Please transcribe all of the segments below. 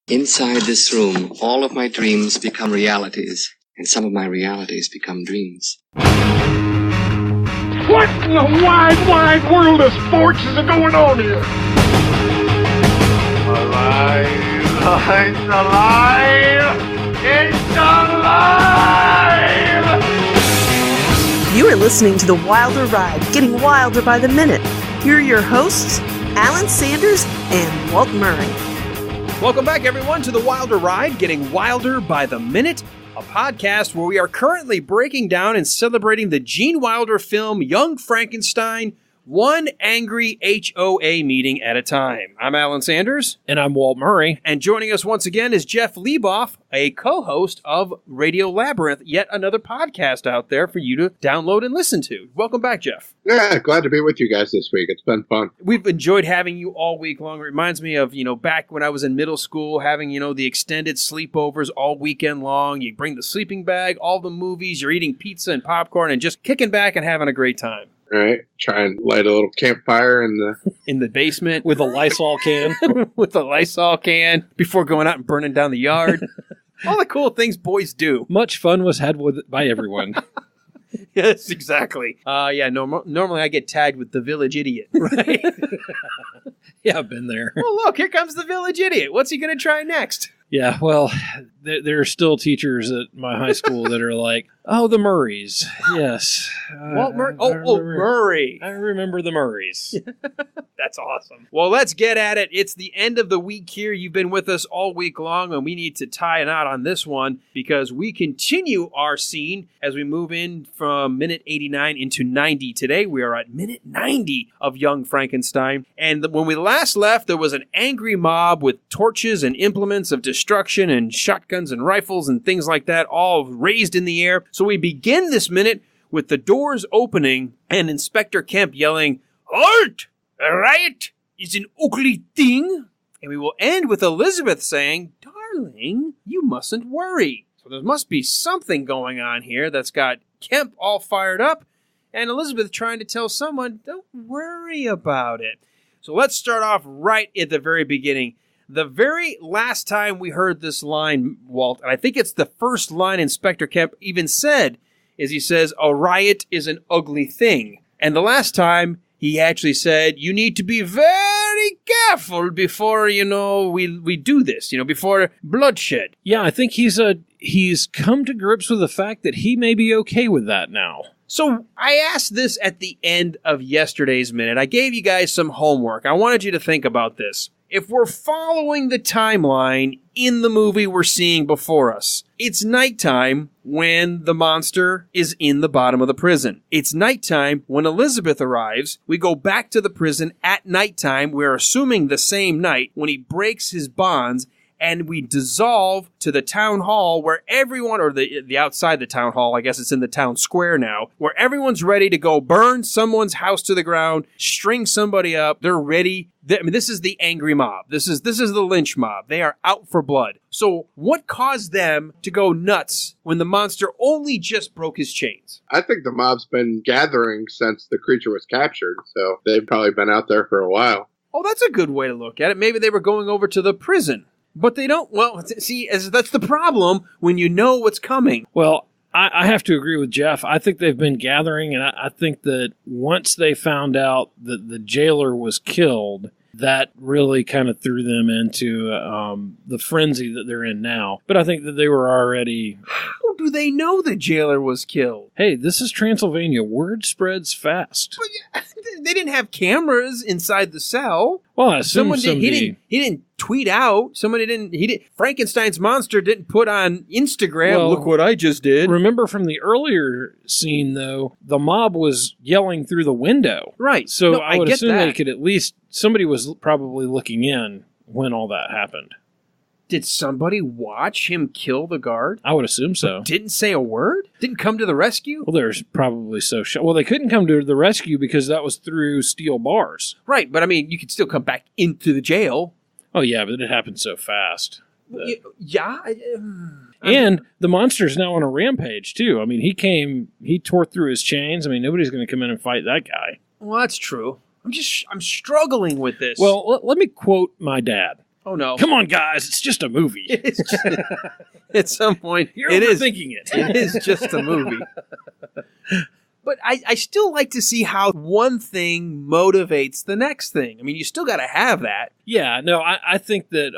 Inside this room, all of my dreams become realities, and some of my realities become dreams. What in the wide, wide world of sports is going on here? Alive! It's alive! It's alive! You are listening to The Wilder Ride, getting wilder by the minute. Here are your hosts, Alan Sanders and Walt Murray. Welcome back, everyone, to The Wilder Ride, getting wilder by the minute, a podcast where we are currently breaking down and celebrating the Gene Wilder film Young Frankenstein, one angry HOA meeting at a time. I'm Alan Sanders. And I'm Walt Murray. And joining us once again is Jeff Leiboff, a co-host of Radio Labyrinth, yet another podcast out there for you to download and listen to. Welcome back, Jeff. Yeah, glad to be with you guys this week. It's been fun. We've enjoyed having you all week long. It reminds me of, back when I was in middle school, having, the extended sleepovers all weekend long. You bring the sleeping bag, all the movies, you're eating pizza and popcorn and just kicking back and having a great time. All right, try and light a little campfire in the basement with a Lysol can. With a Lysol can before going out and burning down the yard. All the cool things boys do. Much fun was had by everyone. Yes, exactly. Normally I get tagged with the village idiot, right? Yeah, I've been there. Oh, look, here comes the village idiot. What's he going to try next? Yeah, well, there are still teachers at my high school that are like, oh, the Murrays. Yes. Walt Murray? Murray. I remember the Murrays. That's awesome. Well, let's get at it. It's the end of the week here. You've been with us all week long, and we need to tie a knot on this one because we continue our scene as we move in from minute 89 into 90 today. We are at minute 90 of Young Frankenstein. And when we last left, there was an angry mob with torches and implements of destruction and shotguns and rifles and things like that all raised in the air. So we begin this minute with the doors opening and Inspector Kemp yelling, "Halt! A riot is an ugly thing." And we will end with Elizabeth saying, "Darling, you mustn't worry." So there must be something going on here that's got Kemp all fired up and Elizabeth trying to tell someone, don't worry about it. So let's start off right at the very beginning. The very last time we heard this line, Walt, and I think it's the first line Inspector Kemp even said, is he says, "A riot is an ugly thing." And the last time he actually said, you need to be very careful before, we do this, before bloodshed. Yeah, I think he's come to grips with the fact that he may be okay with that now. So I asked this at the end of yesterday's minute. I gave you guys some homework. I wanted you to think about this. If we're following the timeline in the movie we're seeing before us, it's nighttime when the monster is in the bottom of the prison. It's nighttime when Elizabeth arrives. We go back to the prison at nighttime. We're assuming the same night when he breaks his bonds. And we dissolve to the town hall where everyone, or the outside the town hall, I guess it's in the town square now, where everyone's ready to go burn someone's house to the ground, string somebody up. They're ready. This is the angry mob. This is the lynch mob. They are out for blood. So what caused them to go nuts when the monster only just broke his chains? I think the mob's been gathering since the creature was captured, so they've probably been out there for a while. Oh, that's a good way to look at it. Maybe they were going over to the prison. But they don't, see, that's the problem when you know what's coming. Well, I have to agree with Jeff. I think they've been gathering, and I think that once they found out that the jailer was killed, that really kind of threw them into the frenzy that they're in now. But I think that they were already... How do they know the jailer was killed? Hey, this is Transylvania. Word spreads fast. But they didn't have cameras inside the cell. Well, I assume he didn't tweet out. Frankenstein's monster didn't put on Instagram, well, look what I just did. Remember from the earlier scene, though, the mob was yelling through the window. Right. So I would assume they could at least, somebody was probably looking in when all that happened. Did somebody watch him kill the guard? I would assume so. But didn't say a word? Didn't come to the rescue? Well, there's probably Well, they couldn't come to the rescue because that was through steel bars. Right, but you could still come back into the jail. Oh, yeah, but it happened so fast. Yeah. And the monster's now on a rampage, too. He tore through his chains. Nobody's going to come in and fight that guy. Well, that's true. I'm struggling with this. Well, let me quote my dad. Oh, no. Come on, guys, it's just a movie. It's just, at some point, You're it is overthinking it. It is just a movie. But I still like to see how one thing motivates the next thing. I mean, you still got to have that. Yeah, no, I think that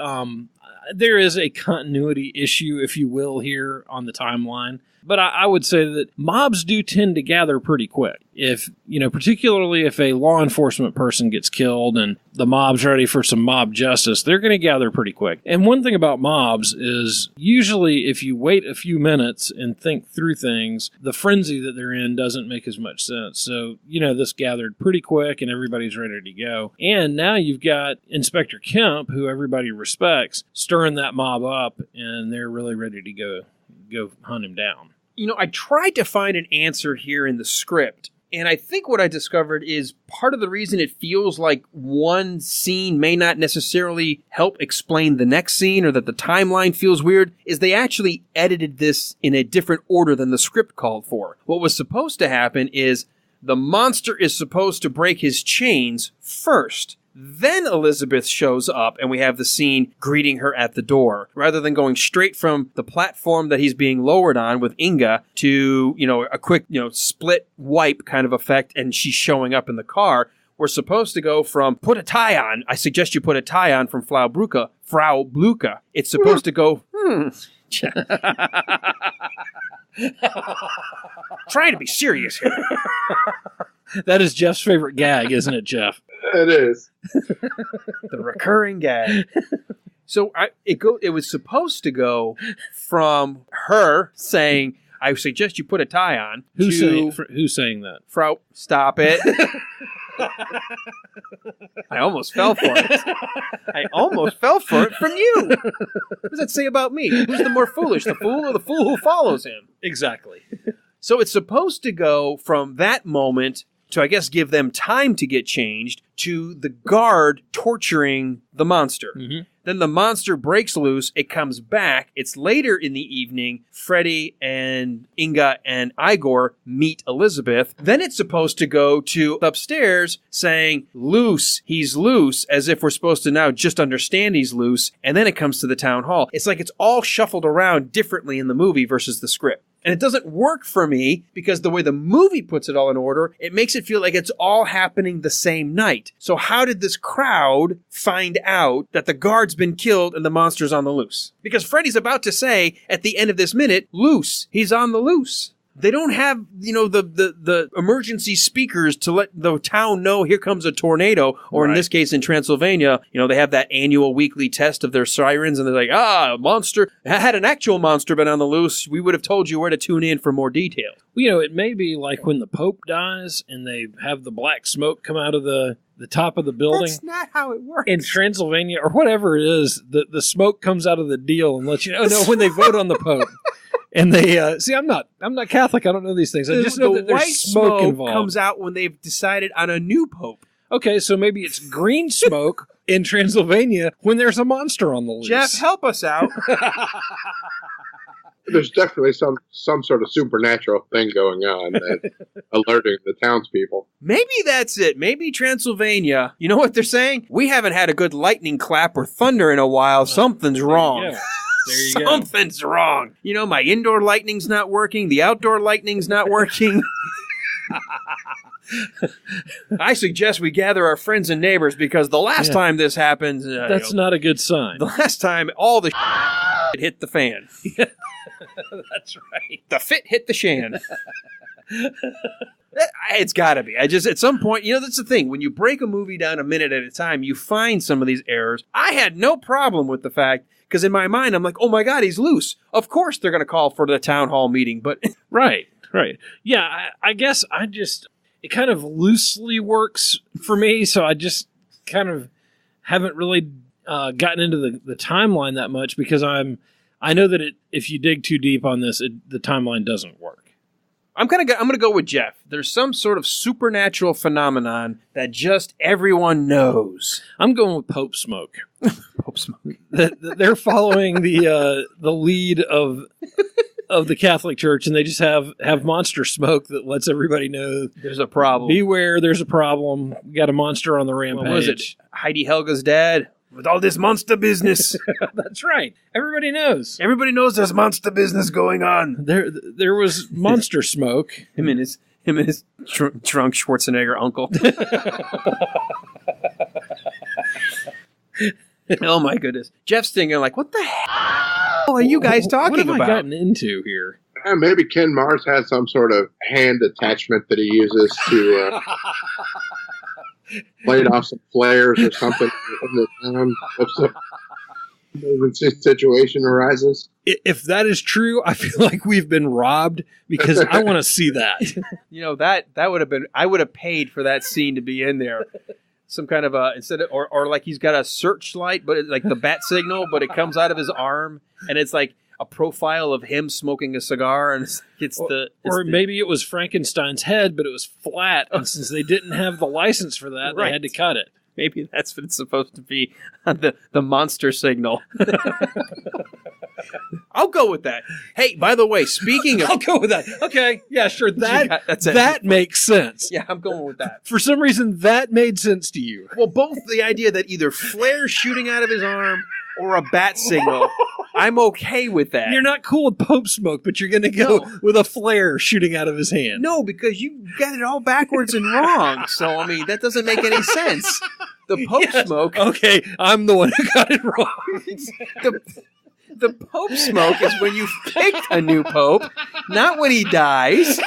there is a continuity issue, if you will, here on the timeline. But I would say that mobs do tend to gather pretty quick. If, particularly if a law enforcement person gets killed and the mob's ready for some mob justice, they're going to gather pretty quick. And one thing about mobs is usually if you wait a few minutes and think through things, the frenzy that they're in doesn't make as much sense. So, this gathered pretty quick and everybody's ready to go. And now you've got Inspector Kemp, who everybody respects, stirring that mob up, and they're really ready to go hunt him down. I tried to find an answer here in the script, and I think what I discovered is part of the reason it feels like one scene may not necessarily help explain the next scene, or that the timeline feels weird, is they actually edited this in a different order than the script called for. What was supposed to happen is the monster is supposed to break his chains first. Then Elizabeth shows up and we have the scene greeting her at the door. Rather than going straight from the platform that he's being lowered on with Inga to, a quick, split wipe kind of effect and she's showing up in the car, we're supposed to go from put a tie on. I suggest you put a tie on from Frau Bluka. It's supposed to go, Trying to be serious here. That is Jeff's favorite gag, isn't it, Jeff? It is. The recurring gag. So it was supposed to go from her saying, I suggest you put a tie on. Who's saying that? Frau, stop it. I almost fell for it. I almost fell for it from you. What does that say about me? Who's the more foolish, the fool or the fool who follows him? Exactly. So it's supposed to go from that moment to, I guess, give them time to get changed, to the guard torturing the monster. Mm-hmm. Then the monster breaks loose. It comes back. It's later in the evening. Freddy and Inga and Igor meet Elizabeth. Then it's supposed to go to upstairs saying, loose, he's loose, as if we're supposed to now just understand he's loose. And then it comes to the town hall. It's like it's all shuffled around differently in the movie versus the script. And it doesn't work for me because the way the movie puts it all in order, it makes it feel like it's all happening the same night. So how did this crowd find out that the guard's been killed and the monster's on the loose? Because Freddy's about to say at the end of this minute, loose, he's on the loose. They don't have, the emergency speakers to let the town know here comes a tornado, or in this case in Transylvania, they have that annual weekly test of their sirens, and they're like, monster, had an actual monster been on the loose, we would have told you where to tune in for more detail. Well, it may be like when the Pope dies and they have the black smoke come out of the top of the building. That's not how it works. In Transylvania, or whatever it is, the smoke comes out of the deal and lets you know when they vote on the Pope. And they see, I'm not Catholic. I don't know these things. I just know that there's white smoke involved. Comes out when they've decided on a new pope. Okay, so maybe it's green smoke in Transylvania when there's a monster on the loose. Jeff, help us out. There's definitely some sort of supernatural thing going on that's alerting the townspeople. Maybe that's it. Maybe Transylvania. You know what they're saying? We haven't had a good lightning clap or thunder in a while. Something's wrong. Something's wrong. My indoor lighting's not working. The outdoor lighting's not working. I suggest we gather our friends and neighbors because the last time this happened... that's not a good sign. The last time all the hit the fan. That's right. The fit hit the shan. It's got to be. At some point, that's the thing. When you break a movie down a minute at a time, you find some of these errors. I had no problem with the fact, because in my mind, I'm like, oh my God, he's loose. Of course they're going to call for the town hall meeting, but... Right. Yeah, I guess it kind of loosely works for me, so I just kind of haven't really gotten into the timeline that much, because I know that if you dig too deep on this, the timeline doesn't work. I'm going to go with Jeff. There's some sort of supernatural phenomenon that just everyone knows. I'm going with Pope Smoke. Pope Smoke. They're following the lead of the Catholic Church, and they just have monster smoke that lets everybody know there's a problem. Beware, there's a problem. We got a monster on the rampage. What was it? Heidi Helga's dad? with all this monster business. That's right. Everybody knows. Everybody knows there's monster business going on. There was monster smoke. Him and his drunk Schwarzenegger uncle. Oh my goodness. Jeff's thinking like, what the hell are you guys talking What have about? I gotten into here? Maybe Ken Mars has some sort of hand attachment that he uses to light off some flares or something in the town if some emergency situation arises. If that is true, I feel like we've been robbed because I want to see that. You know, that would have been, I would have paid for that scene to be in there. Some kind of instead of, or like he's got a searchlight, but it's like the bat signal, but it comes out of his arm and it's like a profile of him smoking a cigar, and maybe it was Frankenstein's head, but it was flat, and since they didn't have the license for that, they had to cut it. Maybe that's what it's supposed to be, the monster signal. I'll go with that. Hey, by the way, speaking of... I'll go with that. Okay, yeah, sure. That's it. That makes sense. Yeah, I'm going with that. For some reason, that made sense to you. Well, both the idea that either flares shooting out of his arm or a bat signal, I'm okay with that. You're not cool with Pope smoke, but you're going to go with a flare shooting out of his hand. No, because you got it all backwards and wrong. So, I mean, that doesn't make any sense. The Pope smoke... Okay, I'm the one who got it wrong. The Pope smoke is when you've picked a new Pope, not when he dies.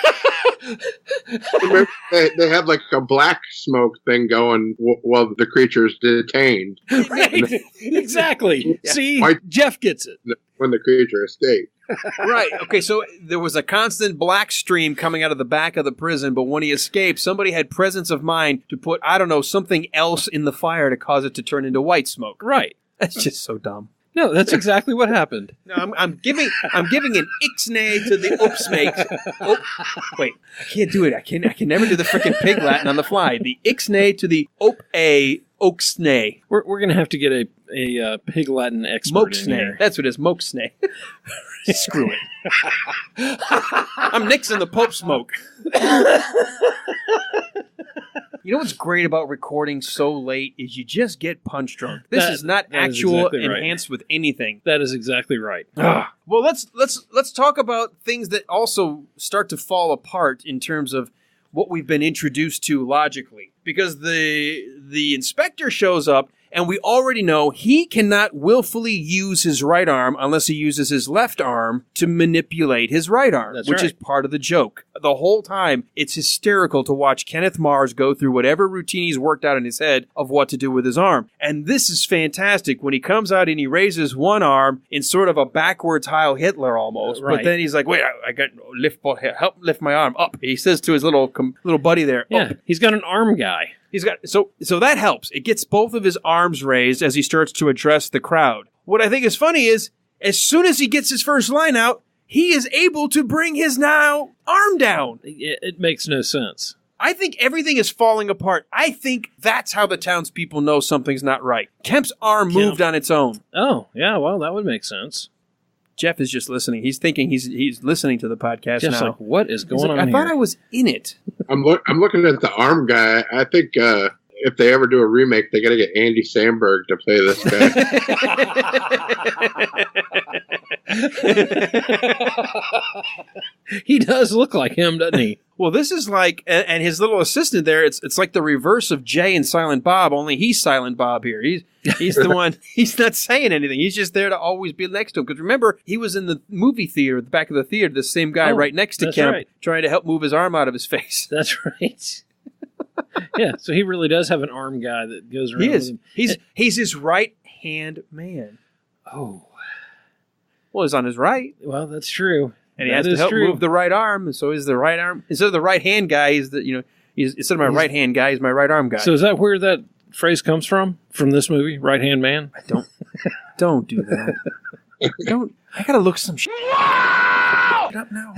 Remember, they have like a black smoke thing going while the creature's detained. Right, exactly. Yeah. See, Jeff gets it. When the creature escaped. Right. Okay, so there was a constant black stream coming out of the back of the prison, but when he escaped, somebody had presence of mind to put, I don't know, something else in the fire to cause it to turn into white smoke. Right. That's just so dumb. No, that's exactly what happened. No, I'm giving an ixnay to the upsmake. Oh, wait, I can't do it. I can never do the frickin' pig Latin on the fly. The ixnay to the oaksnay. We're gonna have to get a pig Latin expert in here. That's what it is, mokesnay. Screw it. I'm nixing the Pope smoke. You know what's great about recording so late is you just get punch drunk. This is not actual enhanced with anything. That is exactly right. Well, let's talk about things that also start to fall apart in terms of what we've been introduced to logically. Because the inspector shows up, and we already know he cannot willfully use his right arm unless he uses his left arm to manipulate his right arm, which is part of the joke. The whole time, it's hysterical to watch Kenneth Mars go through whatever routine he's worked out in his head of what to do with his arm. And this is fantastic when he comes out and he raises one arm in sort of a backwards Heil Hitler almost. Right. But then he's like, wait, I got help lift my arm up. He says to his little buddy there. Yeah, he's got an arm guy. He's got so that helps. It gets both of his arms raised as he starts to address the crowd. What I think is funny is, as soon as he gets his first line out, he is able to bring his now arm down. It makes no sense. I think everything is falling apart. I think that's how the townspeople know something's not right. Kemp's arm moved on its own. Oh, yeah, well, that would make sense. Jeff is just listening. He's thinking he's listening to the podcast Jeff's now. Like, what is going on here? I thought I was in it. I'm looking at the arm guy. I think if they ever do a remake, they got to get Andy Samberg to play this guy. He does look like him, doesn't he? Well, this is like, and his little assistant there, it's like the reverse of Jay and Silent Bob, only he's Silent Bob here. He's the one, he's not saying anything. He's just there to always be next to him. Because remember, he was in the movie theater, the back of the theater, the same guy right next to Kemp, trying to help move his arm out of his face. That's right. Yeah, so he really does have an arm guy that goes around with him. He's his right-hand man. Oh. Well, he's on his right. Well, that's true. And he has to help move the right arm, and so is the right arm. Instead of the right-hand guy, instead of my right-hand guy, he's my right arm guy. So is that where that phrase comes from this movie, right-hand man? Don't do that. Don't. I gotta look some shit up now.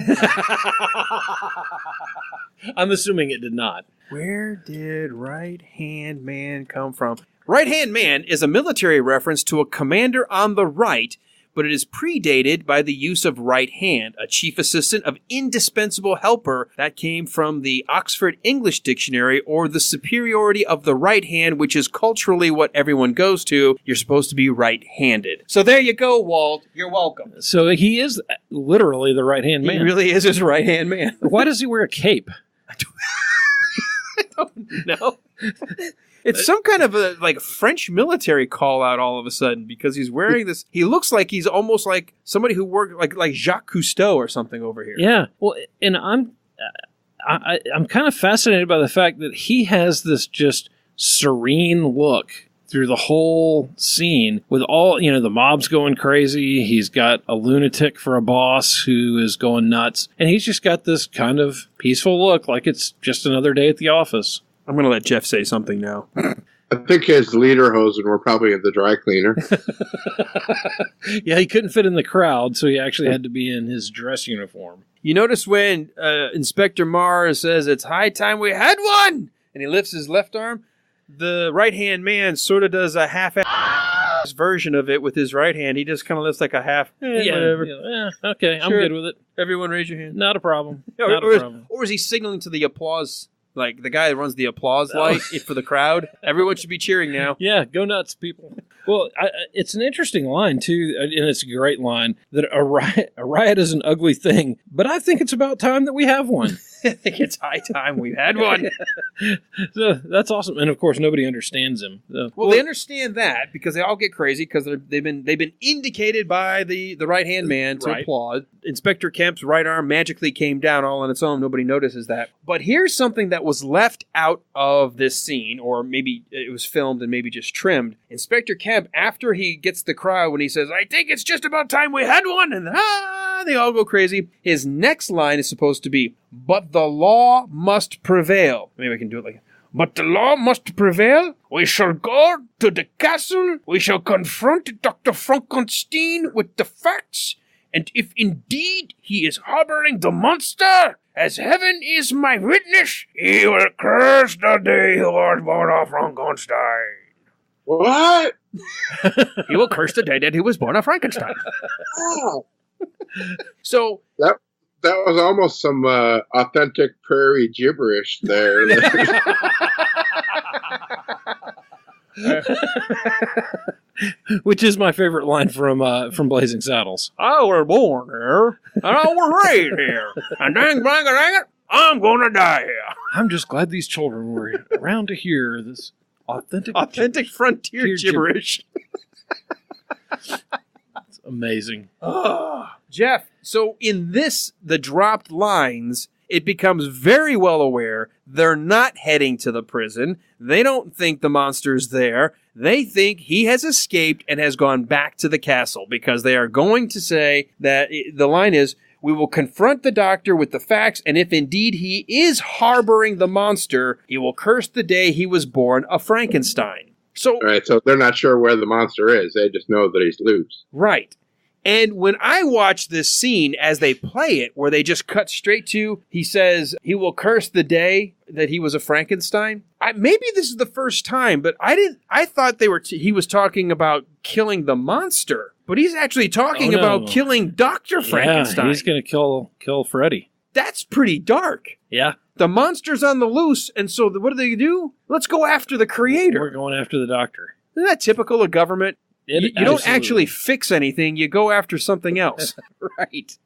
I'm assuming it did not. Where did right-hand man come from? Right-hand man is a military reference to a commander on the right, but it is predated by the use of right hand, a chief assistant of indispensable helper that came from the Oxford English Dictionary, or the superiority of the right hand, which is culturally what everyone goes to. You're supposed to be right-handed. So there you go, Walt. You're welcome. So he is literally the right-hand man. He really is his right-hand man. Why does he wear a cape? I don't know. It's some kind of a French military call out all of a sudden, because he's wearing this. He looks like he's almost like somebody who worked like Jacques Cousteau or something over here. Yeah. Well, and I'm kind of fascinated by the fact that he has this just serene look through the whole scene, with all, the mob's going crazy. He's got a lunatic for a boss who is going nuts, and he's just got this kind of peaceful look, like it's just another day at the office. I'm going to let Jeff say something now. I think his lederhosen were probably at the dry cleaner. Yeah, he couldn't fit in the crowd, so he actually had to be in his dress uniform. You notice when Inspector Mars says, "It's high time we had one," and he lifts his left arm, the right-hand man sort of does a half-ass version of it with his right hand. He just kind of lifts like a half, whatever. Okay, I'm Sure. good with it. Everyone raise your hand. Not a problem. Or is he signaling to the applause, like the guy that runs the applause light for the crowd? Everyone should be cheering now. Yeah, go nuts, people. Well, it's an interesting line, too, and it's a great line, that a riot is an ugly thing, but I think it's about time that we have one. I think it's high time we had one. So that's awesome. And, of course, nobody understands him. So, well, they understand that because they all get crazy because they've been indicated by the right-hand man to applaud. Inspector Kemp's right arm magically came down all on its own. Nobody notices that. But here's something that was left out of this scene, or maybe it was filmed and maybe just trimmed. Inspector Kemp, after he gets the crowd when he says, "I think it's just about time we had one," and they all go crazy, his next line is supposed to be, "But the law must prevail." Maybe I can do it like, "But the law must prevail. We shall go to the castle. We shall confront Dr. Frankenstein with the facts. And if indeed he is harboring the monster, as heaven is my witness, he will curse the day he was born of Frankenstein." What? He will curse the day that he was born of Frankenstein. Oh. So That was almost some authentic prairie gibberish there. which is my favorite line from Blazing Saddles. "I was born here, and I was raised here, and dang it, I'm gonna die here." I'm just glad these children were around to hear this Authentic frontier gibberish. It's amazing. Jeff, so in the dropped lines, it becomes very well aware they're not heading to the prison. They don't think the monster's there. They think he has escaped and has gone back to the castle, because they are going to say that the line is, "We will confront the doctor with the facts, and if indeed he is harboring the monster, he will curse the day he was born a Frankenstein." So, Right, so they're not sure where the monster is. They just know that he's loose. right. And when I watch this scene as they play it, where they just cut straight to, he says, he will curse the day that he was a Frankenstein. Maybe this is the first time, but I thought he was talking about killing the monster, but he's actually talking about killing Dr. Frankenstein. Yeah, he's going to kill Freddy. That's pretty dark. Yeah. The monster's on the loose, and so what do? Let's go after the creator. We're going after the doctor. Isn't that typical of government? You don't Absolutely. actually fix anything. You go after something else. Right.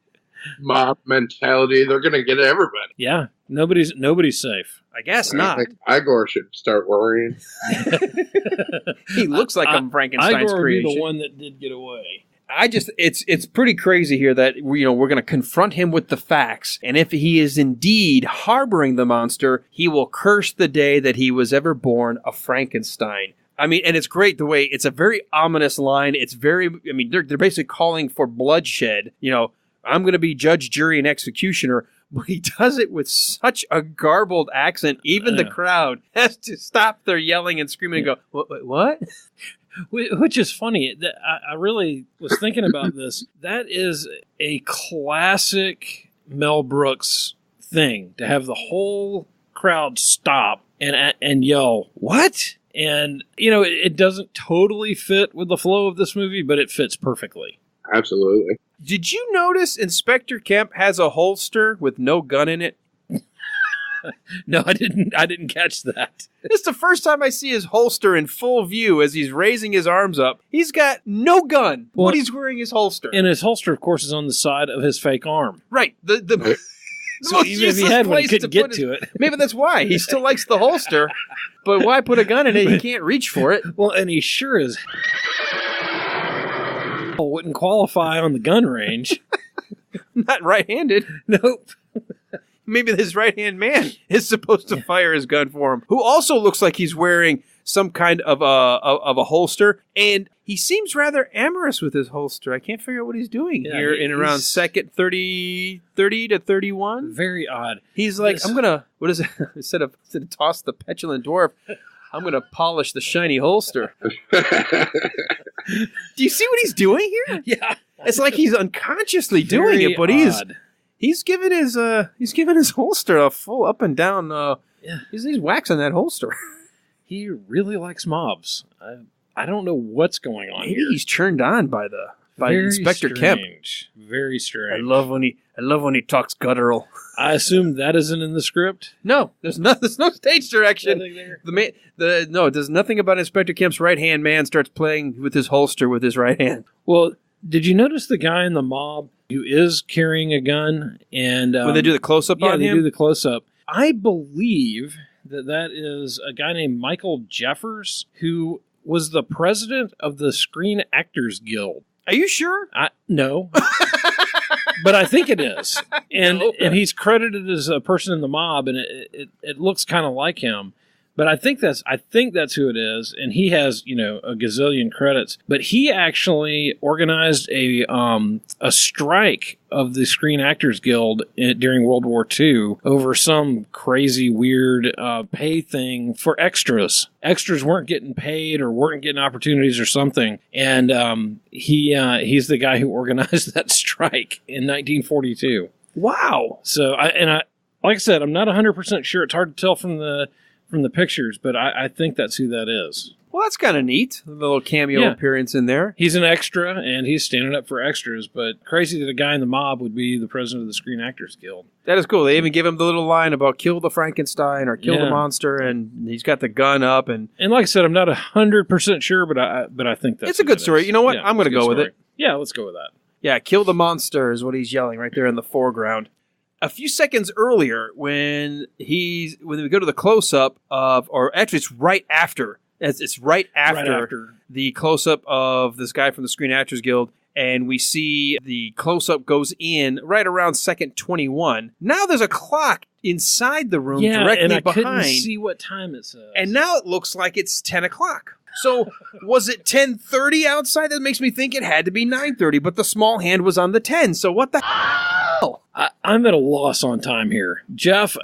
Mob mentality. They're going to get everybody. Yeah. Nobody's safe. I guess I not. think Igor should start worrying. He looks like a Frankenstein's Igor would creation. be the one that did get away. It's pretty crazy here that we're going to confront him with the facts, and if he is indeed harboring the monster, he will curse the day that he was ever born a Frankenstein. I mean, and it's great the way it's a very ominous line. It's very, they're basically calling for bloodshed. I'm going to be judge, jury, and executioner. But he does it with such a garbled accent. Even the crowd has to stop their yelling and screaming and go, what? Which is funny. I really was thinking about this. That is a classic Mel Brooks thing, to have the whole crowd stop and yell, "What?" And, it doesn't totally fit with the flow of this movie, but it fits perfectly. Absolutely. Did you notice Inspector Kemp has a holster with no gun in it? No, I didn't catch that. It's the first time I see his holster in full view as he's raising his arms up. He's got no gun, but he's wearing his holster. And his holster, of course, is on the side of his fake arm. Right. The So even if he had one, he couldn't get to it. Maybe that's why. He still likes the holster, but why put a gun in it? He can't reach for it. Well, and he sure as wouldn't qualify on the gun range. Not right-handed. Nope. Maybe this right-hand man is supposed to fire his gun for him, who also looks like he's wearing some kind of a holster, and he seems rather amorous with his holster. I can't figure out what he's doing here in around second 30 to 31. Very odd. He's like, I'm gonna, what is it? Instead of toss the petulant dwarf, I'm gonna polish the shiny holster. Do you see what he's doing here? Yeah, it's like he's unconsciously doing it, but he's giving his holster a full up and down. He's waxing that holster. He really likes mobs. I don't know what's going on. Maybe here. He's turned on by Inspector Kemp. Very strange. I love when he talks guttural. I assume that isn't in the script. No, there's no stage direction. There's nothing about Inspector Kemp's right hand man starts playing with his holster with his right hand. Well, did you notice the guy in the mob who is carrying a gun? And when they do the close up on him, they do the close up. I believe that is a guy named Michael Jeffers, who was the president of the Screen Actors Guild. Are you sure? No. But I think it is. And he's credited as a person in the mob, and it looks kind of like him. But I think that's who it is, and he has, a gazillion credits. But he actually organized a strike of the Screen Actors Guild during World War II over some crazy, weird pay thing for extras. Extras weren't getting paid or weren't getting opportunities or something, and he's the guy who organized that strike in 1942. Wow! So like I said, I'm not 100% sure. It's hard to tell from the pictures, but I think that's who that is. Well, that's kind of neat. A little cameo appearance in there. He's an extra, and he's standing up for extras, but crazy that a guy in the mob would be the president of the Screen Actors Guild. That is cool. They even give him the little line about kill the Frankenstein or kill the monster, and he's got the gun up. And like I said, I'm not 100% sure, but I think that's it's a good story. You know what? I'm going to go with it. Yeah, let's go with that. Yeah, kill the monster is what he's yelling right there in the foreground. A few seconds earlier, when we go to the close-up of, or actually it's right after the close-up of this guy from the Screen Actors Guild, and we see the close-up goes in right around second 21. Now there's a clock inside the room directly behind. Couldn't see what time it says. And now it looks like it's 10 o'clock. So was it 10:30 outside? That makes me think it had to be 9:30, but the small hand was on the 10. So what the hell? I'm at a loss on time here. Jeff,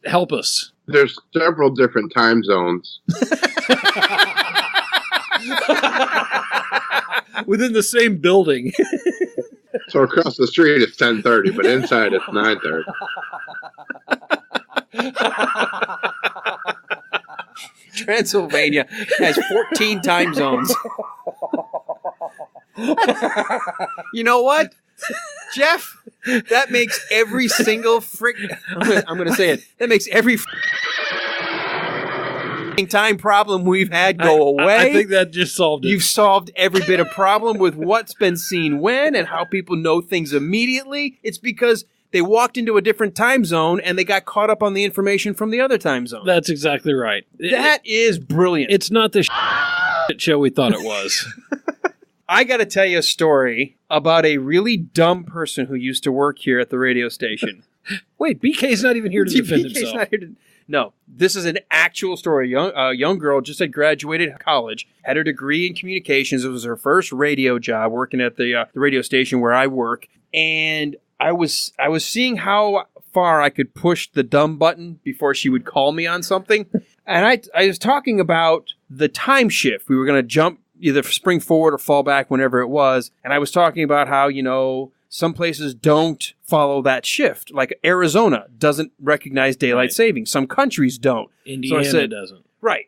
help us. There's several different time zones. Within the same building. So across the street it's 10:30, but inside it's 9:30. Transylvania has 14 time zones. You know what, Jeff? That makes every single I'm going to say it. That makes every time problem we've had go away. I think that just solved it. You've solved every bit of problem with what's been seen when and how people know things immediately. It's because they walked into a different time zone and they got caught up on the information from the other time zone. That's exactly right. That is brilliant. It's not the show we thought it was. I got to tell you a story about a really dumb person who used to work here at the radio station. Wait, BK's not even here to defend himself. Not here to, no, this is an actual story. A young girl just had graduated college, had her degree in communications. It was her first radio job working at the radio station where I work. And I was seeing how far I could push the dumb button before she would call me on something. And I was talking about the time shift. We were going to jump, either spring forward or fall back whenever it was. And I was talking about how, some places don't follow that shift. Like Arizona doesn't recognize daylight savings. Some countries don't. Indiana doesn't. Right.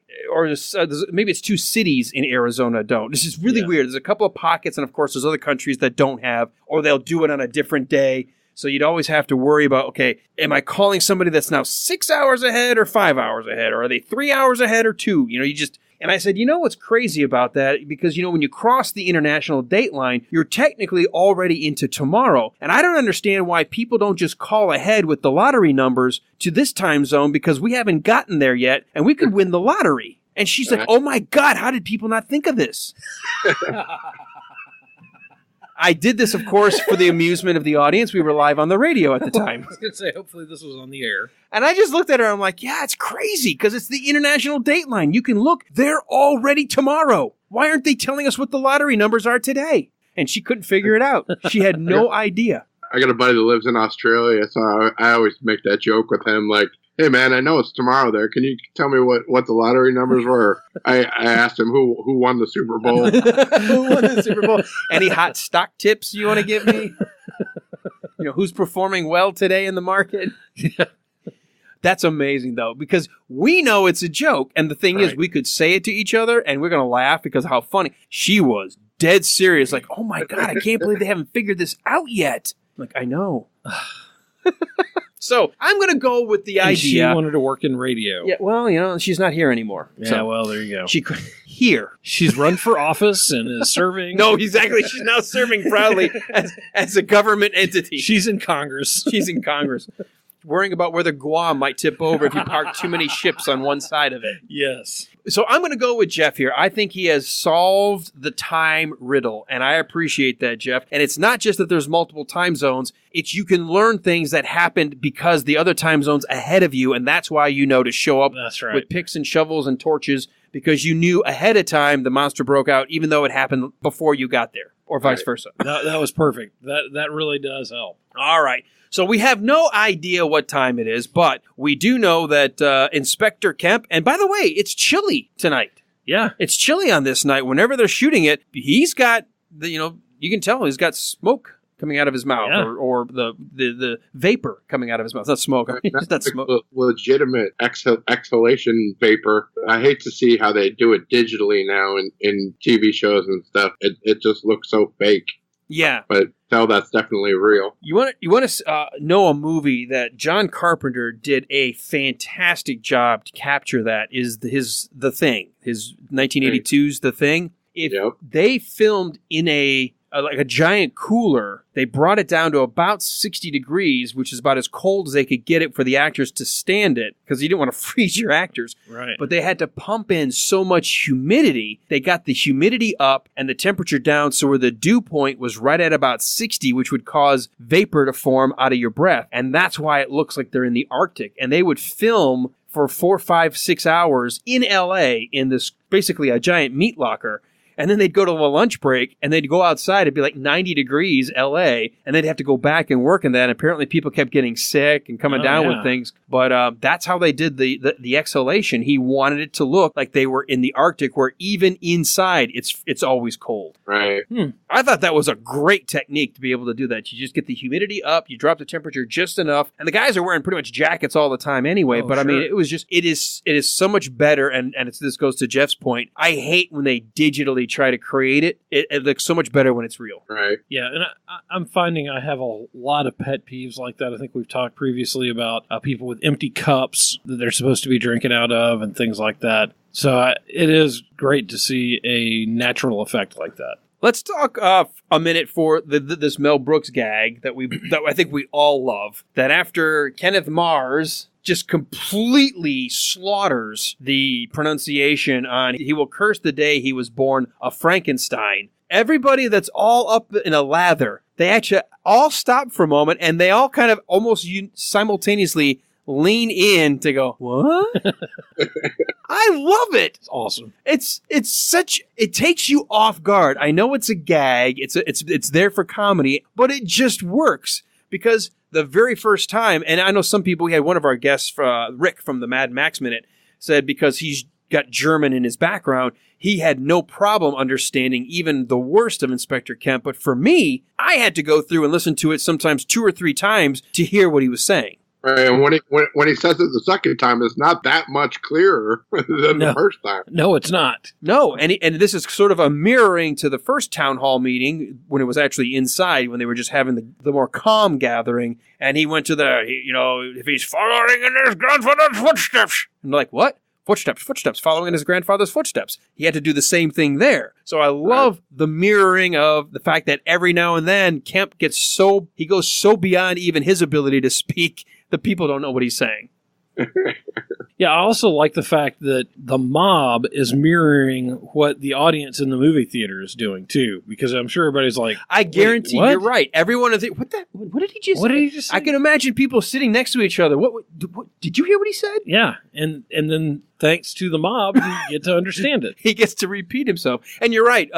maybe it's 2 cities in Arizona don't. This is really weird. There's a couple of pockets, and of course there's other countries that don't have, or they'll do it on a different day. So you'd always have to worry about, okay, am I calling somebody that's now 6 hours ahead or 5 hours ahead? Or are they 3 hours ahead or 2? And I said, what's crazy about that? Because, when you cross the international date line, you're technically already into tomorrow. And I don't understand why people don't just call ahead with the lottery numbers to this time zone, because we haven't gotten there yet and we could win the lottery. And she's like, oh my God, how did people not think of this? I did this, of course, for the amusement of the audience. We were live on the radio at the time. I was going to say, hopefully this was on the air. And I just looked at her and I'm like, yeah, it's crazy because it's the international date line. You can look, they're already tomorrow. Why aren't they telling us what the lottery numbers are today? And she couldn't figure it out. She had no idea. I got a buddy that lives in Australia, so I always make that joke with him, like, hey man, I know it's tomorrow there. Can you tell me what the lottery numbers were? I asked him who won the Super Bowl. Who won the Super Bowl? Any hot stock tips you want to give me? Who's performing well today in the market? Yeah. That's amazing though, because we know it's a joke. And the thing is, we could say it to each other and we're going to laugh because of how funny. She was dead serious. Like, oh my God, I can't believe they haven't figured this out yet. I'm like, I know. So I'm going to go with the idea. She wanted to work in radio. Yeah, well, she's not here anymore. Yeah, so well, there you go. She could here. She's run for office and is serving. No, exactly. She's now serving proudly as a government entity. She's in Congress. She's in Congress. Worrying about whether Guam might tip over if you park too many ships on one side of it. Yes. So I'm going to go with Jeff here. I think he has solved the time riddle, and I appreciate that, Jeff. And it's not just that there's multiple time zones. It's you can learn things that happened because the other time zone's ahead of you, and that's why you know to show up with picks and shovels and torches, because you knew ahead of time the monster broke out, even though it happened before you got there, or vice versa. That was perfect. That really does help. All right. So we have no idea what time it is, but we do know that Inspector Kemp, and by the way, it's chilly tonight. Yeah. It's chilly on this night. Whenever they're shooting it, he's got, you can tell he's got smoke coming out of his mouth, or the vapor coming out of his mouth. It's not smoke. It's not smoke. Legitimate exhalation vapor. I hate to see how they do it digitally now in TV shows and stuff. It just looks so fake. Yeah. But that's definitely real. You want to know a movie that John Carpenter did a fantastic job to capture that is The Thing. His 1982's The Thing. If they filmed in a giant cooler, they brought it down to about 60 degrees, which is about as cold as they could get it for the actors to stand it, because you didn't want to freeze your actors. Right. But they had to pump in so much humidity. They got the humidity up and the temperature down so where the dew point was right at about 60, which would cause vapor to form out of your breath. And that's why it looks like they're in the Arctic. And they would film for 4, 5, 6 hours in LA in this basically a giant meat locker. And then they'd go to a lunch break, and they'd go outside. It'd be like 90 degrees L.A., and they'd have to go back and work in that. And apparently people kept getting sick and coming down with things. But that's how they did the exhalation. He wanted it to look like they were in the Arctic, where even inside it's always cold. Right. I thought that was a great technique to be able to do that. You just get the humidity up, you drop the temperature just enough. And the guys are wearing pretty much jackets all the time anyway. I mean, it is so much better. And this goes to Jeff's point. I hate when they digitally try to create it. It looks so much better when it's real. Right. Yeah, and I'm finding I have a lot of pet peeves like that. I think we've talked previously about people with empty cups that they're supposed to be drinking out of and things like that. So it is great to see a natural effect like that. Let's talk a minute for this Mel Brooks gag that I think we all love. That after Kenneth Mars just completely slaughters the pronunciation on "he will curse the day he was born a Frankenstein." Everybody that's all up in a lather, they actually all stop for a moment and they all kind of almost simultaneously lean in to go, what? I love it. It's awesome. It takes you off guard. I know it's a gag. It's there for comedy, but it just works because the very first time, and I know some people, we had one of our guests, Rick from the Mad Max Minute, said because he's got German in his background, he had no problem understanding even the worst of Inspector Kemp. But for me, I had to go through and listen to it sometimes 2 or 3 times to hear what he was saying. Right, and when he says it the second time, it's not that much clearer than the first time. No, it's not. No, and this is sort of a mirroring to the first town hall meeting when it was actually inside, when they were just having the more calm gathering. And he went to if he's following in his grandfather's footsteps. And they're like, what? Footsteps, following in his grandfather's footsteps. He had to do the same thing there. So I love the mirroring of the fact that every now and then Kemp goes so beyond even his ability to speak, the people don't know what he's saying. Yeah, I also like the fact that the mob is mirroring what the audience in the movie theater is doing too, because I'm sure everybody's like, I guarantee you're right. Everyone is what did he just say? I can imagine people sitting next to each other. What did you hear what he said? Yeah, and then thanks to the mob, you get to understand it. He gets to repeat himself. And you're right,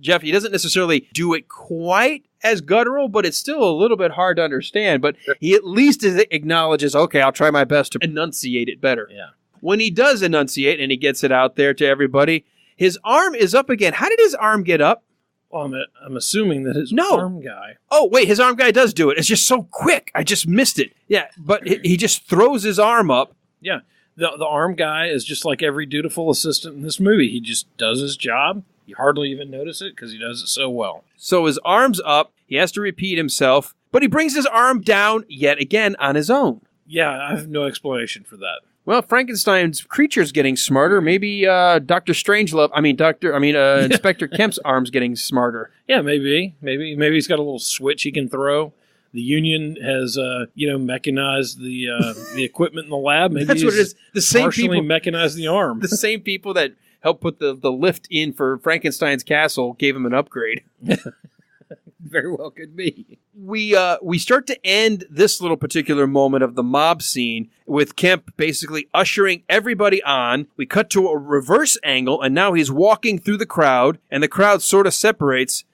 Jeff, he doesn't necessarily do it quite as guttural, but it's still a little bit hard to understand. But he at least acknowledges, okay, I'll try my best to enunciate it better. Yeah. When he does enunciate and he gets it out there to everybody, his arm is up again. How did his arm get up? Well, I'm assuming that his arm guy. Oh, wait, his arm guy does do it. It's just so quick. I just missed it. Yeah, but he just throws his arm up. Yeah. The arm guy is just like every dutiful assistant in this movie. He just does his job. You hardly even notice it because he does it so well. So his arm's up. He has to repeat himself, but he brings his arm down yet again on his own. Yeah, I have no explanation for that. Well, Frankenstein's creature's getting smarter. Maybe Inspector Kemp's arm's getting smarter. Yeah, maybe he's got a little switch he can throw. The Union has, mechanized the equipment in the lab. Maybe that's what it is. The same people mechanized the arm. The same people that helped put the lift in for Frankenstein's castle gave him an upgrade. Very well could be. We start to end this little particular moment of the mob scene with Kemp basically ushering everybody on. We cut to a reverse angle, and now he's walking through the crowd, and the crowd sort of separates.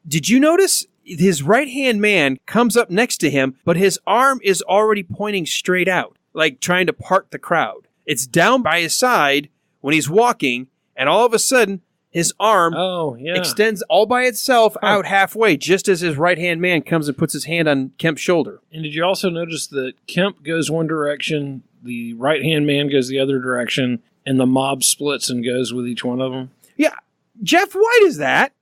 Did you notice his right-hand man comes up next to him, but his arm is already pointing straight out, like trying to part the crowd. It's down by his side when he's walking, and all of a sudden, his arm extends all by itself out halfway, just as his right-hand man comes and puts his hand on Kemp's shoulder. And did you also notice that Kemp goes one direction, the right-hand man goes the other direction, and the mob splits and goes with each one of them? Yeah. Jeff, why does that?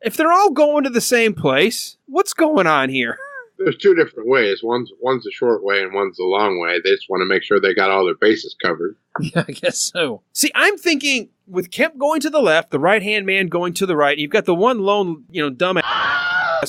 If they're all going to the same place, what's going on here? There's two different ways. One's the short way and one's the long way. They just want to make sure they got all their bases covered. Yeah, I guess so. See, I'm thinking with Kemp going to the left, the right-hand man going to the right, you've got the one lone, dumbass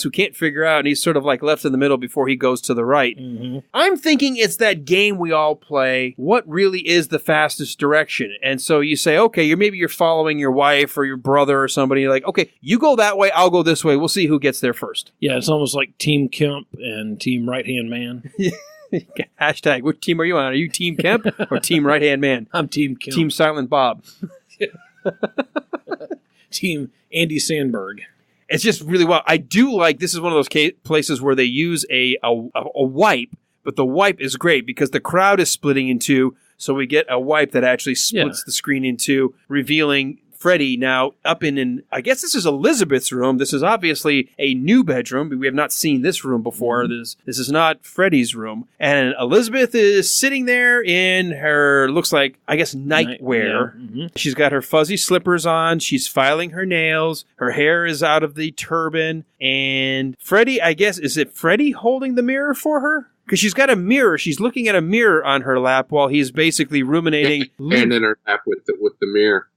who can't figure out, and he's sort of like left in the middle before he goes to the right. Mm-hmm. I'm thinking it's that game we all play, what really is the fastest direction? And so you say, okay, you're following your wife or your brother or somebody. You're like, okay, you go that way, I'll go this way. We'll see who gets there first. Yeah, it's almost like Team Kemp and Team Right-Hand Man. Hashtag, which team are you on? Are you Team Kemp or Team Right-Hand Man? I'm Team Kemp. Team Silent Bob. Team Andy Sandberg. It's just really well. I do like, this is one of those places where they use a wipe, but the wipe is great because the crowd is splitting in two, so we get a wipe that actually splits the screen in two, revealing Freddy now up in, I guess this is Elizabeth's room. This is obviously a new bedroom. We have not seen this room before. This is not Freddy's room. And Elizabeth is sitting there in her, looks like, I guess, nightwear. Yeah. Mm-hmm. She's got her fuzzy slippers on. She's filing her nails. Her hair is out of the turban. And Freddy, I guess, is it Freddy holding the mirror for her? Because she's got a mirror. She's looking at a mirror on her lap while he's basically ruminating. And in her lap with the mirror.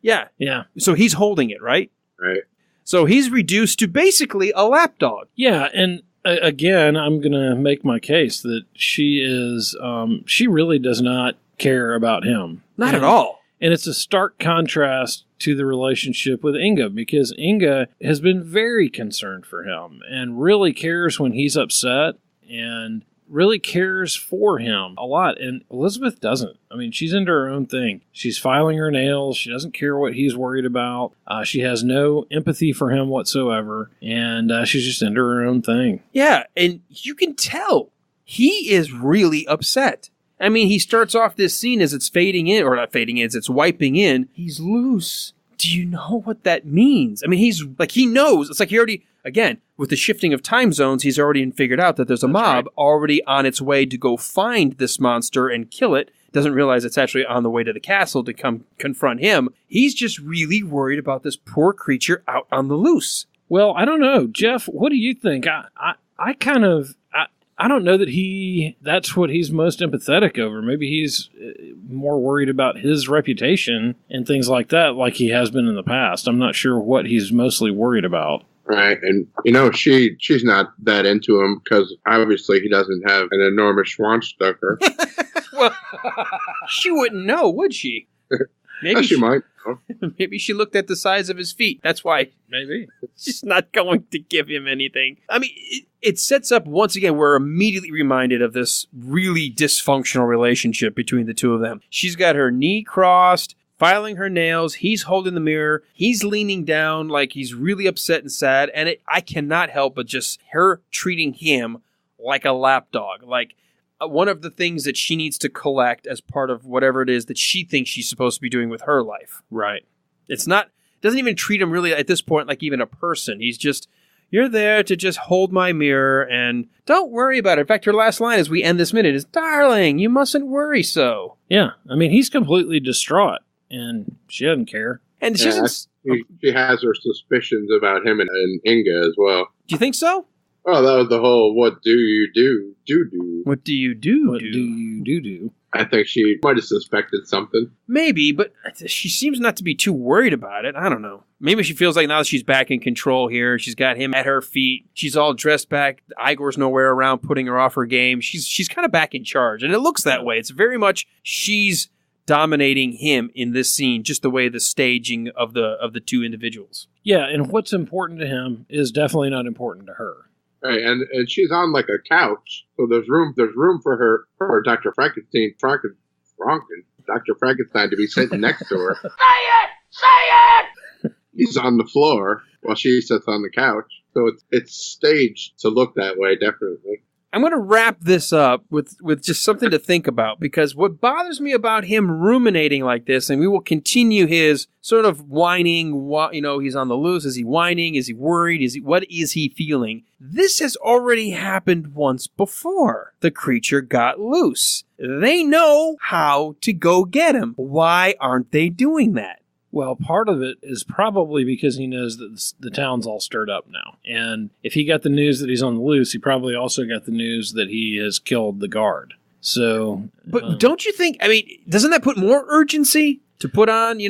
Yeah. Yeah. So he's holding it, right? Right. So he's reduced to basically a lapdog. Yeah, and again, I'm going to make my case that she is, she really does not care about him. Not at all. And it's a stark contrast to the relationship with Inga, because Inga has been very concerned for him and really cares when he's upset and really cares for him a lot. And Elizabeth doesn't. I mean, she's into her own thing. She's filing her nails. She doesn't care what he's worried about. She has no empathy for him whatsoever. And she's just into her own thing. Yeah, and you can tell he is really upset. I mean, he starts off this scene as it's fading in, or not fading in, as it's wiping in. He's loose, do you know what that means? I mean, he's like, he knows. It's like he already, again, with the shifting of time zones, he's already figured out that there's a mob already on its way to go find this monster and kill it. Doesn't realize it's actually on the way to the castle to come confront him. He's just really worried about this poor creature out on the loose. Well, I don't know. Jeff, what do you think? I don't know that that's what he's most empathetic over. Maybe he's more worried about his reputation and things like that, like he has been in the past. I'm not sure what he's mostly worried about. Right, and she's not that into him because obviously he doesn't have an enormous Schwanstucker. Well, she wouldn't know, would she? Maybe she might. Maybe she looked at the size of his feet. That's why. Maybe. She's not going to give him anything. I mean, it sets up, once again, we're immediately reminded of this really dysfunctional relationship between the two of them. She's got her knee crossed, filing her nails. He's holding the mirror. He's leaning down like he's really upset and sad. And I cannot help but just her treating him like a lapdog. Like, one of the things that she needs to collect as part of whatever it is that she thinks she's supposed to be doing with her life. Right. Doesn't even treat him really at this point like even a person. He's just, you're there to just hold my mirror and don't worry about it. In fact, her last line as we end this minute is, darling, you mustn't worry so. Yeah. I mean, he's completely distraught and she doesn't care. And she doesn't. She has her suspicions about him and Inga as well. Do you think so? Oh, that was the whole, what do you do? What do you do? What do you do? I think she might have suspected something. Maybe, but she seems not to be too worried about it. I don't know. Maybe she feels like now that she's back in control here, she's got him at her feet. She's all dressed back. Igor's nowhere around putting her off her game. She's kind of back in charge, and it looks that way. It's very much she's dominating him in this scene, just the way the staging of the two individuals. Yeah, and what's important to him is definitely not important to her. Right, and she's on like a couch, so there's room for her, for Dr. Frankenstein to be sitting next to her. Say it! He's on the floor while she sits on the couch, so it's staged to look that way, definitely. I'm going to wrap this up with just something to think about, because what bothers me about him ruminating like this, and we will continue his sort of whining, he's on the loose. Is he whining? Is he worried? What is he feeling? This has already happened once before. The creature got loose. They know how to go get him. Why aren't they doing that? Well, part of it is probably because he knows that the town's all stirred up now. And if he got the news that he's on the loose, he probably also got the news that he has killed the guard. So, but don't you think, I mean, doesn't that put more urgency to put on,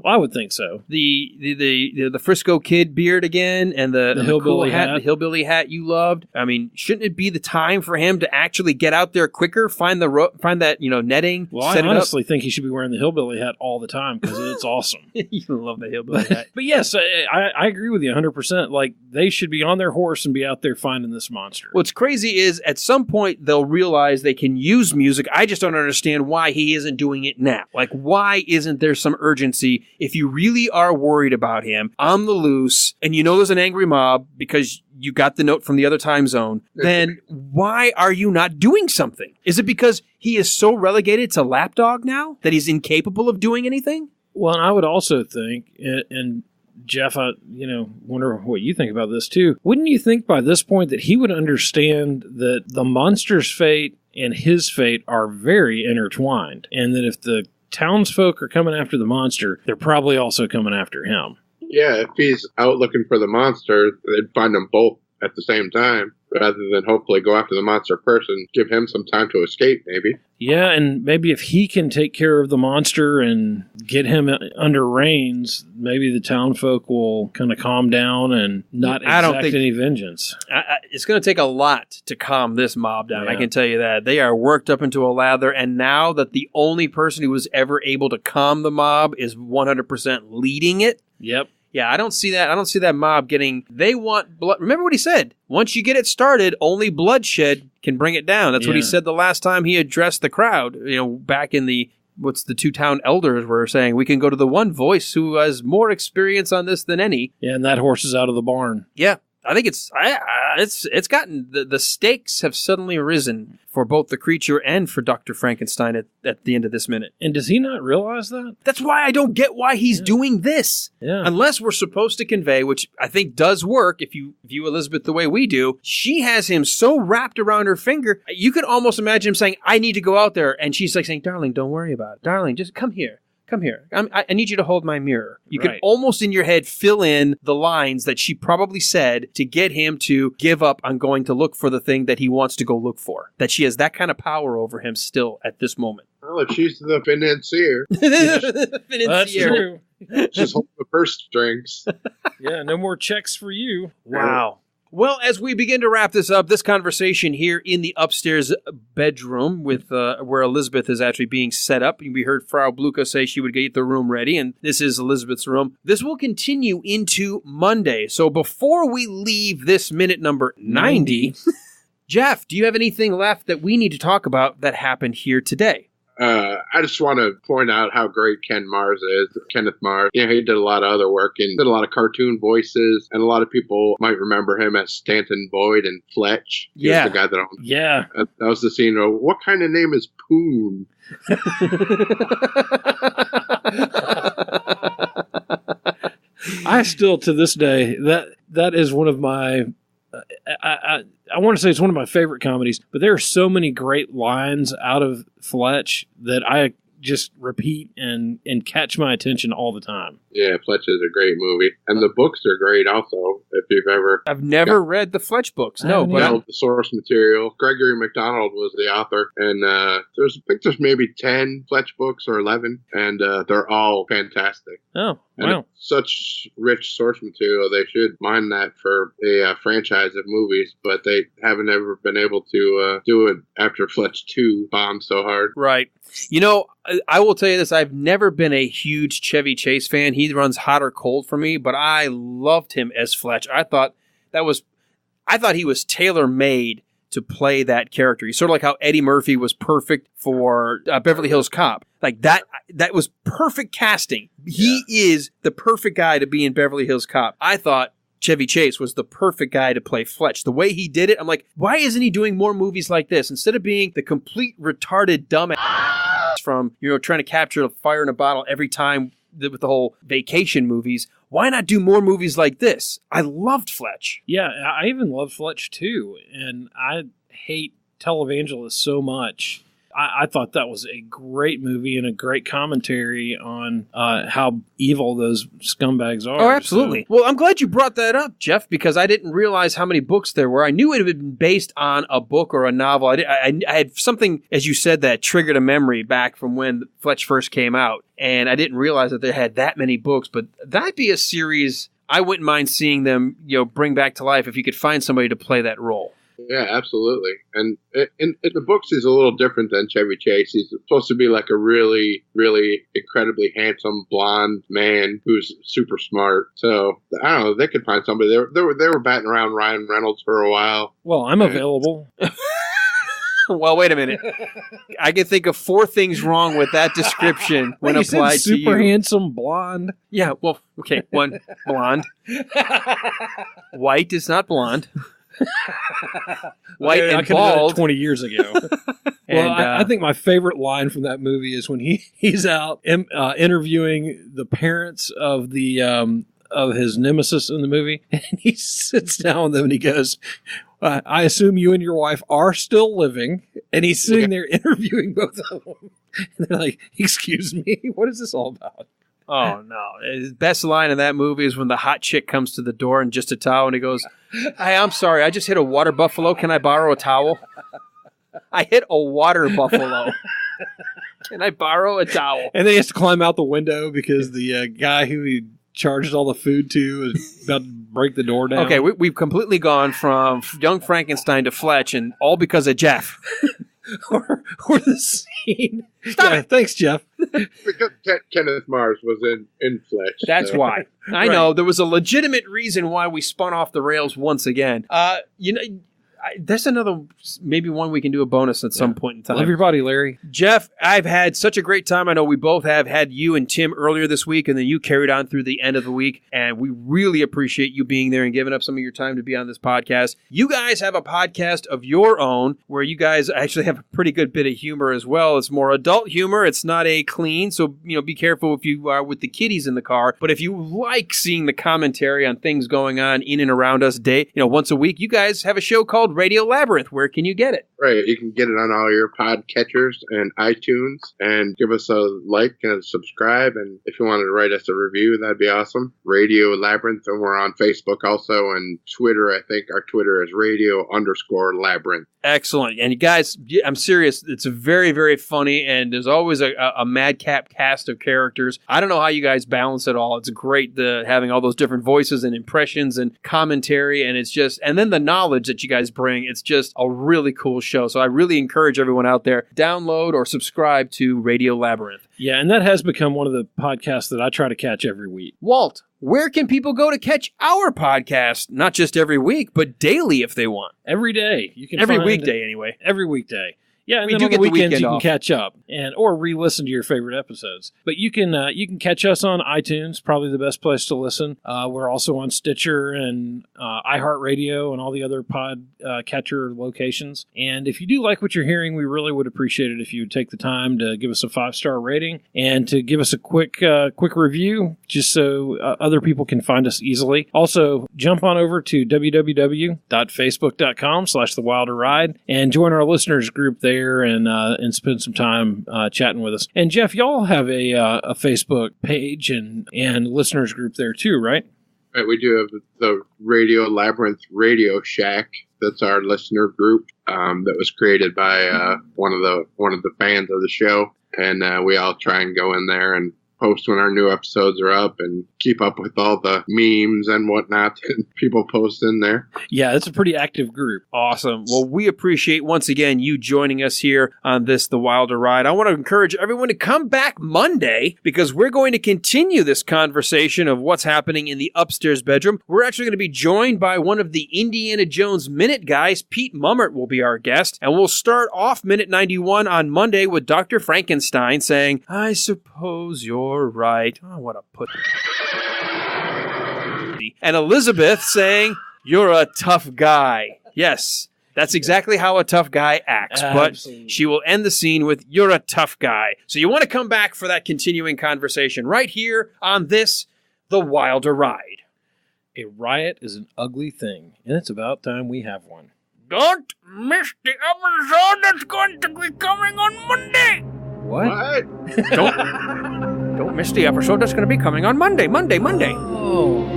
I would think so. The Frisco Kid beard again and the hillbilly cool hat, the hillbilly hat you loved. I mean, shouldn't it be the time for him to actually get out there quicker, find that netting? Well, I honestly think he should be wearing the hillbilly hat all the time because it's awesome. You love the hillbilly hat. But yes, I agree with you 100%. Like, they should be on their horse and be out there finding this monster. What's crazy is at some point they'll realize they can use music. I just don't understand why he isn't doing it now. Like, why isn't there some urgency if you really are worried about him on the loose and there's an angry mob because you got the note from the other time zone, then why are you not doing something? Is it because he is so relegated to lapdog now that he's incapable of doing anything? Well, and I would also think, and Jeff, I wonder what you think about this too. Wouldn't you think by this point that he would understand that the monster's fate and his fate are very intertwined, and that if the townsfolk are coming after the monster, they're probably also coming after him? Yeah, if he's out looking for the monster, they'd find them both at the same time, rather than hopefully go after the monster first and give him some time to escape, maybe. Yeah, and maybe if he can take care of the monster and get him under reins, maybe the townfolk will kind of calm down and not exact any vengeance. It's going to take a lot to calm this mob down, Yeah. I can tell you that. They are worked up into a lather, and now that the only person who was ever able to calm the mob is 100% leading it. Yep. Yeah, I don't see that. I don't see that mob getting. They want blood. Remember what he said. Once you get it started, only bloodshed can bring it down. That's what he said the last time he addressed the crowd. Back in the two town elders were saying, we can go to the one voice who has more experience on this than any. Yeah, and that horse is out of the barn. Yeah, I think it's gotten the stakes have suddenly risen for both the creature and for Dr. Frankenstein at the end of this minute. And does he not realize that? That's why I don't get why he's doing this. Yeah. Unless we're supposed to convey, which I think does work if you view Elizabeth the way we do, she has him so wrapped around her finger, you could almost imagine him saying, I need to go out there. And she's like saying, darling, don't worry about it. Darling, just come here. Come here. I need you to hold my mirror. You Right. could almost in your head fill in the lines that she probably said to get him to give up on going to look for the thing that he wants to go look for. That she has that kind of power over him still at this moment. Well, if she's the financier, That's true. just hold the purse strings. Yeah, no more checks for you. Wow. Well, as we begin to wrap this up, this conversation here in the upstairs bedroom with where Elizabeth is actually being set up. We heard Frau Bluka say she would get the room ready, and this is Elizabeth's room. This will continue into Monday. So before we leave this minute number 90, Jeff, do you have anything left that we need to talk about that happened here today? I just want to point out how great Kenneth Mars is. You know, he did a lot of other work and did a lot of cartoon voices, and a lot of people might remember him as Stanton Boyd and Fletch. He was the guy that owned. Yeah. That was the scene of, what kind of name is Poon? I still, to this day, that is one of my... I want to say it's one of my favorite comedies, but there are so many great lines out of Fletch that I just repeat and catch my attention all the time. Yeah, Fletch is a great movie. And the books are great also, if you've ever... I've never read the Fletch books, no. But the source material. Gregory MacDonald was the author, and I think there's maybe 10 Fletch books or 11, and they're all fantastic. Oh, And wow. it's such rich source material. They should mine that for a franchise of movies, but they haven't ever been able to do it after Fletch 2 bombed so hard. Right. You know, I will tell you this. I've never been a huge Chevy Chase fan. He runs hot or cold for me, but I loved him as Fletch. I thought he was tailor-made to play that character. He's sort of like how Eddie Murphy was perfect for Beverly Hills Cop. Like that was perfect casting. He is the perfect guy to be in Beverly Hills Cop. I thought Chevy Chase was the perfect guy to play Fletch. The way he did it, I'm like, why isn't he doing more movies like this? Instead of being the complete retarded dumbass from, trying to capture a fire in a bottle every time with the whole vacation movies, why not do more movies like this? I loved Fletch. Yeah, I even love Fletch too, and I hate Televangelists so much. I thought that was a great movie and a great commentary on how evil those scumbags are. Oh, absolutely. So. Well, I'm glad you brought that up, Jeff, because I didn't realize how many books there were. I knew it had been based on a book or a novel. I had something, as you said, that triggered a memory back from when Fletch first came out, and I didn't realize that they had that many books. But that'd be a series I wouldn't mind seeing them, bring back to life if you could find somebody to play that role. Yeah, absolutely. And in the books, he's a little different than Chevy Chase. He's supposed to be like a really, really incredibly handsome blonde man who's super smart. So I don't know. They could find somebody. They were batting around Ryan Reynolds for a while. Well, I'm available. Well, wait a minute. I can think of 4 things wrong with that description when applied to you. Super handsome blonde. Yeah. Well, okay. 1, blonde. White is not blonde. White and bald. 20 years ago. Well, I think my favorite line from that movie is when he's out interviewing the parents of of his nemesis in the movie, and he sits down with them and he goes, I assume you and your wife are still living, and he's sitting there interviewing both of them. And they're like, excuse me, what is this all about? Oh, no. His best line in that movie is when the hot chick comes to the door in just a towel and he goes, hey, I'm sorry, I just hit a water buffalo. Can I borrow a towel? I hit a water buffalo. Can I borrow a towel? And then he has to climb out the window because the guy who he charged all the food to is about to break the door down. Okay, we've completely gone from Young Frankenstein to Fletch, and all because of Jeff. or the scene. Stop it. Thanks, Jeff. Because Kenneth Mars was in Fletch. That's so. why. I know. There was a legitimate reason why we spun off the rails once again. There's another, maybe one we can do a bonus at some point in time. Love your body, Larry. Jeff, I've had such a great time. I know we both have had you and Tim earlier this week, and then you carried on through the end of the week, and we really appreciate you being there and giving up some of your time to be on this podcast. You guys have a podcast of your own where you guys actually have a pretty good bit of humor as well. It's more adult humor. It's not a clean, so be careful if you are with the kiddies in the car. But if you like seeing the commentary on things going on in and around us once a week, you guys have a show called Radio Labyrinth. Where can you get it? Right. You can get it on all your podcatchers and iTunes, and give us a like and a subscribe. And if you wanted to write us a review, that'd be awesome. Radio Labyrinth, and we're on Facebook also, and Twitter. I think our Twitter is radio_Labyrinth. Excellent. And you guys, I'm serious. It's very, very funny, and there's always a madcap cast of characters. I don't know how you guys balance it all. It's great having all those different voices and impressions and commentary, and it's just, and then the knowledge that you guys bring. It's just a really cool show. So I really encourage everyone out there, download or subscribe to Radio Labyrinth. Yeah, and that has become one of the podcasts that I try to catch every week. Walt, where can people go to catch our podcast? Not just every week, but daily if they want. Every day. You can every weekday anyway. Every weekday. Yeah, and we then do on get the weekends weekend you can off. catch up or re-listen to your favorite episodes. But you can catch us on iTunes, probably the best place to listen. We're also on Stitcher and iHeartRadio and all the other catcher locations. And if you do like what you're hearing, we really would appreciate it if you would take the time to give us a 5-star rating and to give us a quick review, just so other people can find us easily. Also, jump on over to www.facebook.com/thewilderride and join our listeners group there and spend some time chatting with us. And Jeff, y'all have a Facebook page and listeners group there too, right? Right, we do have the Radio Labyrinth Radio Shack. That's our listener group that was created by one of the fans of the show, and we all try and go in there and post when our new episodes are up and keep up with all the memes and whatnot that people post in there. Yeah, it's a pretty active group. Awesome. Well, we appreciate once again you joining us here on The Wilder Ride. I want to encourage everyone to come back Monday because we're going to continue this conversation of what's happening in the upstairs bedroom. We're actually going to be joined by one of the Indiana Jones Minute guys. Pete Mummert will be our guest, and we'll start off Minute 91 on Monday with Dr. Frankenstein saying, "I suppose you're right." Oh, what a put. And Elizabeth saying, "You're a tough guy." Yes, that's exactly how a tough guy acts. Absolutely. But she will end the scene with, "You're a tough guy." So you want to come back for that continuing conversation right here on The Wilder Ride. A riot is an ugly thing, and it's about time we have one. Don't miss the episode that's going to be coming on Monday. What? Don't miss the episode that's going to be coming on Monday. Oh.